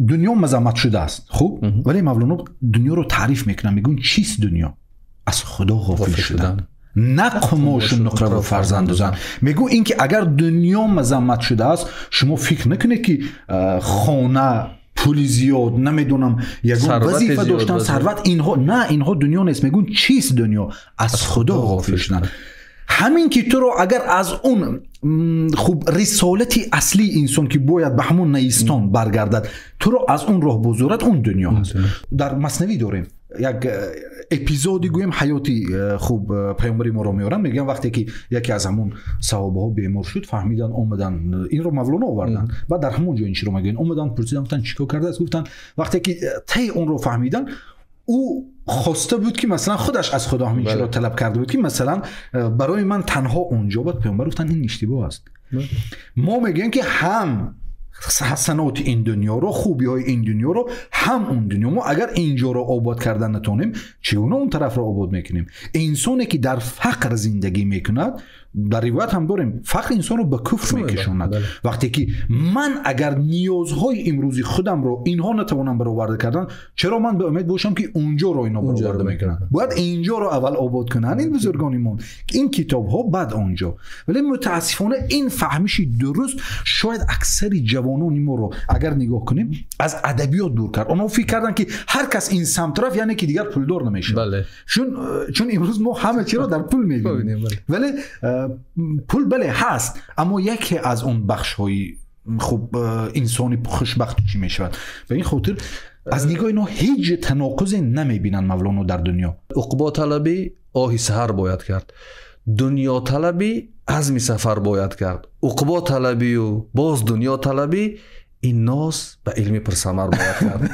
دنیا مذمت شده است خوب، ولی مولانا دنیا رو تعریف میکنن، میگن چیست دنیا؟ از خدا غافل شدن، نه قماش نقره و فرزند و زن. میگو این که اگر دنیا مذمت شده است، شما فکر نکنید که خانه، پول زیاد، نمیدونم یگون وظیفه داشتن، ثروت، اینها نه، اینها دنیا نیست. میگون چیست دنیا؟ از خدا غافل شدن. همین که تو رو اگر از اون خوب رسالتی اصلی انسان که باید به همون نیستان برگردد، تو رو از اون راه بزرد، اون دنیا هست. در مثنوی داریم یک اپیزودی گویم حیاتی خوب پیامبری ما رو میارن، میگن وقتی که یکی از همون صحابه ها بیمار شد، فهمیدن اومدن این رو مولانا آوردن، بعد در همون جا این چی رو میگن، اومدن پرسیدن گفتن چیکار کرده است؟ گفتن وقتی که تی اون رو فهمیدن، او خواسته بود که مثلا خودش از خدا همین چیز رو طلب کرده بود که مثلا برای من تنها اونجا بود. پیامبر گفتن این اشتباه است. ما میگیم که هم حسنات این دنیا رو، خوبی های این دنیا رو، هم اون دنیا، ما اگر اینجا رو آباد کردن نتونیم، چگونه اون طرف رو آباد میکنیم؟ انسانی که در فقر زندگی میکند، در روایت هم داریم فقر انسان رو به کفر میکشوند. وقتی که من اگر نیازهای امروزی خودم رو اینها نتوانم برآورده کردن، چرا من به امید باشم که اونجا رو اینا برآورده میکنن؟ باید اینجا رو اول آباد کنن این بزرگانمون، این کتاب ها، بعد اونجا. ولی متاسفانه این فهمش درست شاید اکثر جوانان ما رو اگر نگاه کنیم از ادبیات دور کرد. اونها فکر کردن که هر کس این سمت رفت یعنی که دیگر پولدار نمیشه. چون امروز ما همه چی رو در پول میبینیم. ولی پول بله هست، اما یکی از اون بخش های خب انسانی خوشبخت چی میشود. به این خاطر از نگاه اینا هیچ تناقضی نمیبینن مولانا در دنیا. عقبا طلبی آهی سحر باید کرد، دنیا طلبی عزم سفر باید کرد. عقبا طلبی و باز دنیا طلبی، این ناس به علم پرثمر باید کرد.